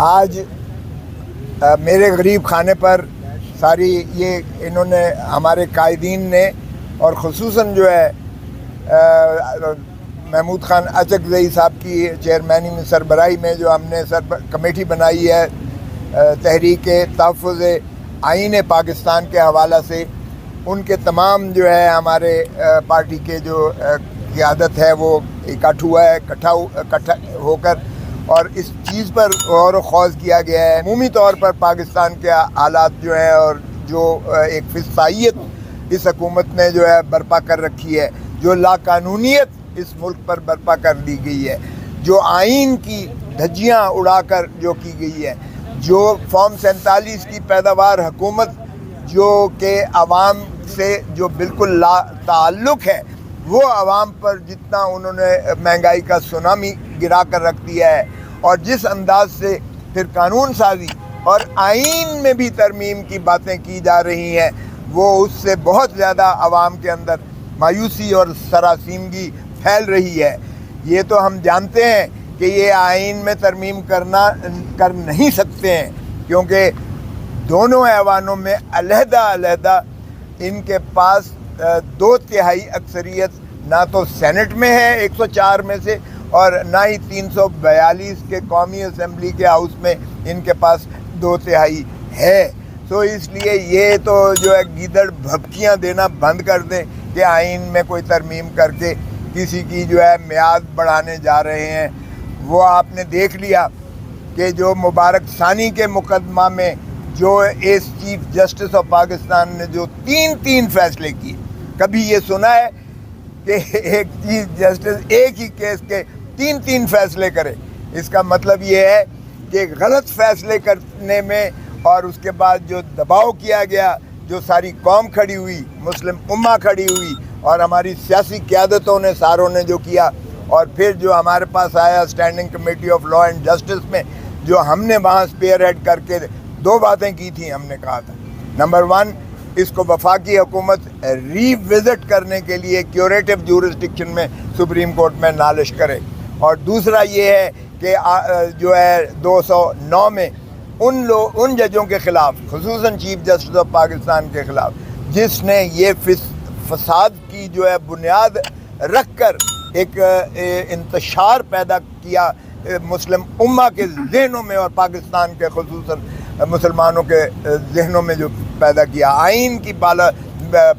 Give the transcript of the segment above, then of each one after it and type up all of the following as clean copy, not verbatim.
آج میرے غریب خانے پر ساری یہ انہوں نے ہمارے قائدین نے اور خصوصاً جو ہے محمود خان اچکزئی صاحب کی چیئرمینی میں سربراہی میں جو ہم نے کمیٹی بنائی ہے تحریک تحفظ آئین پاکستان کے حوالہ سے، ان کے تمام جو ہے ہمارے پارٹی کے جو قیادت ہے وہ اکٹھا ہو کر اور اس چیز پر غور و خوض کیا گیا ہے۔ عمومی طور پر پاکستان کے حالات جو ہیں اور جو ایک فسطائیت اس حکومت نے جو ہے برپا کر رکھی ہے، جو لاقانونیت اس ملک پر برپا کر دی گئی ہے، جو آئین کی دھجیاں اڑا کر جو کی گئی ہے، جو فارم 47 کی پیداوار حکومت جو کہ عوام سے جو بالکل لا تعلق ہے، وہ عوام پر جتنا انہوں نے مہنگائی کا سونامی گرا کر رکھ دیا ہے، اور جس انداز سے پھر قانون سازی اور آئین میں بھی ترمیم کی باتیں کی جا رہی ہیں، وہ اس سے بہت زیادہ عوام کے اندر مایوسی اور سراسیمگی پھیل رہی ہے۔ یہ تو ہم جانتے ہیں کہ یہ آئین میں ترمیم کر نہیں سکتے ہیں، کیونکہ دونوں ایوانوں میں علیحدہ ان کے پاس 2/3 اکثریت نہ تو سینٹ میں ہے 104 میں سے، اور نہ ہی 342 کے قومی اسمبلی کے ہاؤس میں ان کے پاس 2/3 ہے۔ تو اس لیے یہ تو جو ہے گیدڑ بھبکیاں دینا بند کر دیں کہ آئین میں کوئی ترمیم کر کے کسی کی جو ہے میعاد بڑھانے جا رہے ہیں۔ وہ آپ نے دیکھ لیا کہ جو مبارک ثانی کے مقدمہ میں جو S chief justice of Pakistan نے جو تین فیصلے کیے، کبھی یہ سنا ہے کہ ایک چیف جسٹس ایک ہی کیس کے تین فیصلے کرے؟ اس کا مطلب یہ ہے کہ غلط فیصلے کرنے میں اور اس کے بعد جو دباؤ کیا گیا، جو ساری قوم کھڑی ہوئی، مسلم امہ کھڑی ہوئی، اور ہماری سیاسی قیادتوں نے ساروں نے جو کیا، اور پھر جو ہمارے پاس آیا standing committee of law and justice میں، جو ہم نے وہاں اسپیئر ہیڈ کر کے 2 باتیں کی تھیں۔ ہم نے کہا تھا نمبر 1، اس کو وفاقی حکومت ری وزٹ کرنے کے لیے کیوریٹو جورسڈکشن میں سپریم کورٹ میں نالش کرے، اور دوسرا یہ ہے کہ جو ہے 209 میں ان ججوں کے خلاف، خصوصاً چیف جسٹس آف پاکستان کے خلاف، جس نے یہ فساد کی جو ہے بنیاد رکھ کر ایک انتشار پیدا کیا مسلم امہ کے ذہنوں میں اور پاکستان کے خصوصاً مسلمانوں کے ذہنوں میں جو پیدا کیا، آئین کی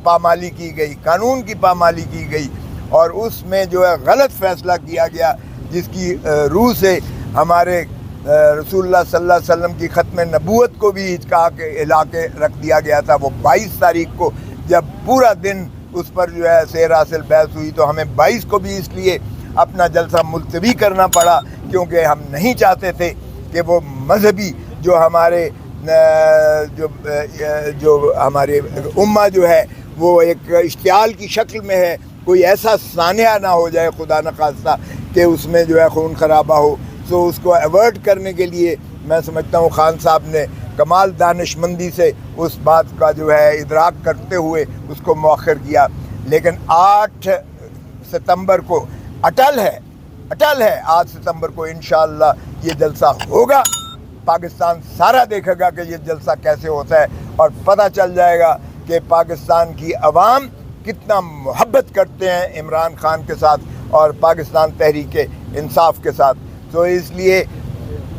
پامالی کی گئی، قانون کی پامالی کی گئی، اور اس میں جو ہے غلط فیصلہ کیا گیا، جس کی روح سے ہمارے رسول اللہ صلی اللہ علیہ وسلم کی ختم نبوت کو بھی ہچکا کے ہلا کے رکھ دیا گیا تھا۔ وہ 22 تاریخ کو جب پورا دن اس پر جو ہے سیر حاصل بحث ہوئی، تو ہمیں 22 کو بھی اس لیے اپنا جلسہ ملتوی کرنا پڑا، کیونکہ ہم نہیں چاہتے تھے کہ وہ مذہبی جو ہمارے ہمارے امہ جو ہے وہ ایک اشتعال کی شکل میں ہے، کوئی ایسا سانحہ نہ ہو جائے خدا نخواستہ کہ اس میں جو ہے خون خرابہ ہو۔ سو اس کو ایورٹ کرنے کے لیے میں سمجھتا ہوں خان صاحب نے کمال دانش مندی سے اس بات کا جو ہے ادراک کرتے ہوئے اس کو مؤخر کیا۔ لیکن 8 ستمبر کو اٹل ہے 8 ستمبر کو انشاءاللہ یہ جلسہ ہوگا۔ پاکستان سارا دیکھے گا کہ یہ جلسہ کیسے ہوتا ہے، اور پتہ چل جائے گا کہ پاکستان کی عوام کتنا محبت کرتے ہیں عمران خان کے ساتھ اور پاکستان تحریک انصاف کے ساتھ۔ تو اس لیے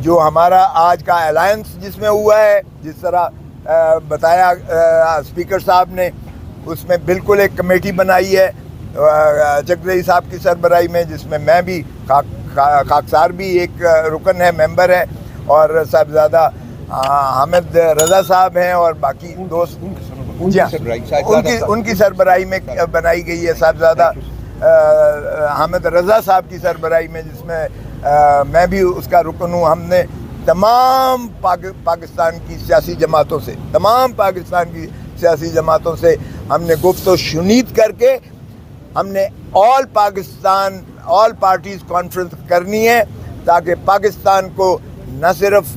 جو ہمارا آج کا الائنس جس میں ہوا ہے، جس طرح بتایا اسپیکر صاحب نے، اس میں بالکل ایک کمیٹی بنائی ہے اچکزئی صاحب کی سربراہی میں، جس میں میں بھی خاکسار بھی ایک رکن ہے، ممبر ہے، اور صاحبزادہ حامد رضا صاحب ہیں، اور باقی دوست ان کی سربراہی میں بنائی گئی ہے، صاحبزادہ حامد رضا صاحب کی سربراہی میں، جس میں میں بھی اس کا رکن ہوں۔ ہم نے تمام پاکستان کی سیاسی جماعتوں سے ہم نے گفت و شنید کر کے ہم نے آل پارٹیز کانفرنس کرنی ہے، تاکہ پاکستان کو نہ صرف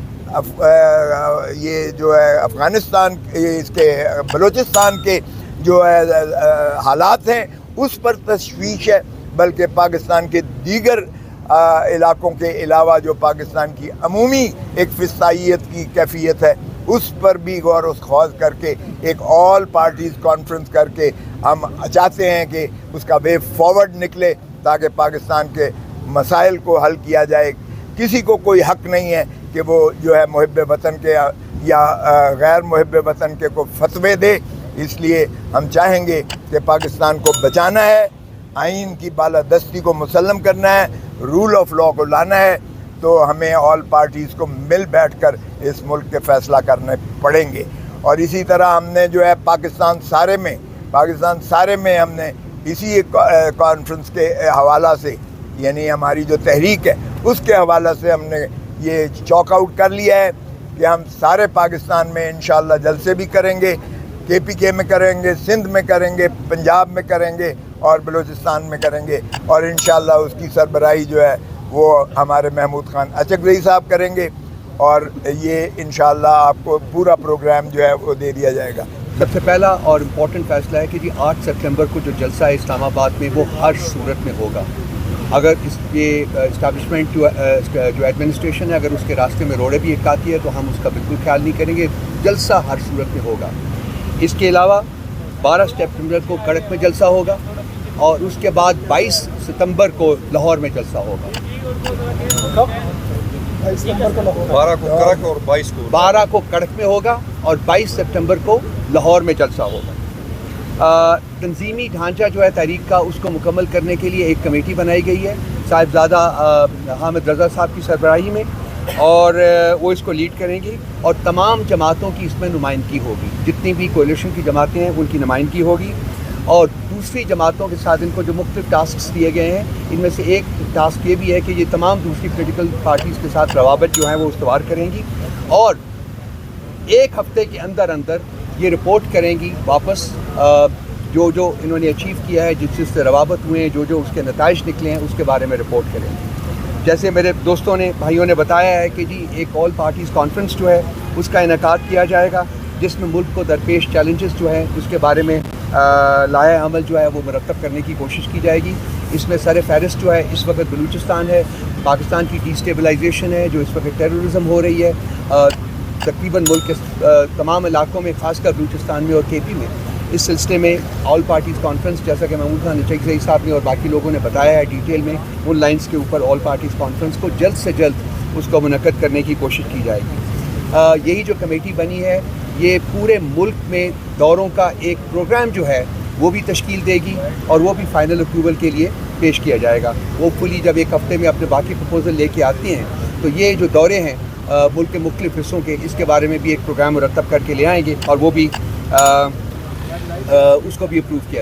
یہ جو ہے افغانستان اس کے بلوچستان کے جو حالات ہیں اس پر تشویش ہے، بلکہ پاکستان کے دیگر علاقوں کے علاوہ جو پاکستان کی عمومی ایک فسطائیت کی کیفیت ہے اس پر بھی غور و خوض کر کے ایک آل پارٹیز کانفرنس کر کے ہم چاہتے ہیں کہ اس کا وے فارورڈ نکلے تاکہ پاکستان کے مسائل کو حل کیا جائے. کسی کو کوئی حق نہیں ہے کہ وہ جو ہے محب وطن کے یا غیر محب وطن کے کو فتوے دے. اس لیے ہم چاہیں گے کہ پاکستان کو بچانا ہے, آئین کی بالادستی کو مسلم کرنا ہے, رول آف لا کو لانا ہے, تو ہمیں آل پارٹیز کو مل بیٹھ کر اس ملک کے فیصلہ کرنے پڑیں گے. اور اسی طرح ہم نے جو ہے پاکستان سارے میں ہم نے اسی کانفرنس کے حوالہ سے, یعنی ہماری جو تحریک ہے اس کے حوالہ سے ہم نے یہ چوک آؤٹ کر لیا ہے کہ ہم سارے پاکستان میں انشاءاللہ جلسے بھی کریں گے, KPK میں کریں گے, سندھ میں کریں گے, پنجاب میں کریں گے اور بلوچستان میں کریں گے, اور انشاءاللہ اس کی سربراہی جو ہے وہ ہمارے محمود خان اچکزئی صاحب کریں گے, اور یہ انشاءاللہ آپ کو پورا پروگرام جو ہے وہ دے دیا جائے گا. سب سے پہلا اور امپورٹنٹ فیصلہ ہے کہ جی 8 سپٹمبر کو جو جلسہ ہے اسلام آباد میں وہ ہر صورت میں ہوگا. اگر یہ اسٹیبلشمنٹ جو ایڈمنسٹریشن ہے اگر اس کے راستے میں روڑے بھی اٹکاتی ہے تو ہم اس کا بالکل خیال نہیں کریں گے. جلسہ ہر صورت میں ہوگا. اس کے علاوہ 12 سپٹمبر کو کڑک میں جلسہ ہوگا اور اس کے بعد 22 ستمبر کو لاہور میں جلسہ ہوگا. 12 کو کڑک میں ہوگا اور 22 سپٹمبر کو لاہور میں جلسہ ہوگا. تنظیمی ڈھانچہ جو ہے تحریک کا اس کو مکمل کرنے کے لیے ایک کمیٹی بنائی گئی ہے صاحبزادہ حامد رضا صاحب کی سربراہی میں, اور وہ اس کو لیڈ کریں گی, اور تمام جماعتوں کی اس میں نمائندگی ہوگی. جتنی بھی کولیشن کی جماعتیں ہیں ان کی نمائندگی ہوگی, اور دوسری جماعتوں کے ساتھ ان کو جو مختلف ٹاسکس دیے گئے ہیں ان میں سے ایک ٹاسک یہ بھی ہے کہ یہ تمام دوسری پولیٹیکل پارٹیز کے ساتھ روابط جو ہیں وہ استوار کریں گی, اور 1 ہفتے کے اندر یہ رپورٹ کریں گی واپس جو انہوں نے اچیو کیا ہے, جس سے روابط ہوئے ہیں, جو اس کے نتائج نکلے ہیں اس کے بارے میں رپورٹ کریں گے. جیسے میرے دوستوں نے بھائیوں نے بتایا ہے کہ جی ایک آل پارٹیز کانفرنس جو ہے اس کا انعقاد کیا جائے گا, جس میں ملک کو درپیش چیلنجز جو ہیں اس کے بارے میں لائحہ عمل جو ہے وہ مرتب کرنے کی کوشش کی جائے گی. اس میں سر فہرست جو ہے اس وقت بلوچستان ہے, پاکستان کی ڈی اسٹیبلائزیشن ہے, جو اس وقت ٹیررزم ہو رہی ہے تقریباً ملک کے تمام علاقوں میں, خاص کر بلوچستان میں اور KP میں. اس سلسلے میں آل پارٹیز کانفرنس, جیسا کہ محمود خان اچکزئی صاحب نے اور باقی لوگوں نے بتایا ہے ڈیٹیل میں, ان لائنز کے اوپر آل پارٹیز کانفرنس کو جلد سے جلد اس کو منعقد کرنے کی کوشش کی جائے گی. یہی جو کمیٹی بنی ہے یہ پورے ملک میں دوروں کا ایک پروگرام جو ہے وہ بھی تشکیل دے گی, اور وہ بھی فائنل اپروول کے لیے پیش کیا جائے گا. وہ فلی جب 1 ہفتے میں اپنے باقی پرپوزل لے کے آتے ہیں تو یہ جو دورے ہیں ملک کے مختلف حصوں کے, اس کے بارے میں بھی ایک پروگرام مرتب کر کے لے آئیں گے, اور وہ بھی اس کو بھی اپروو کیا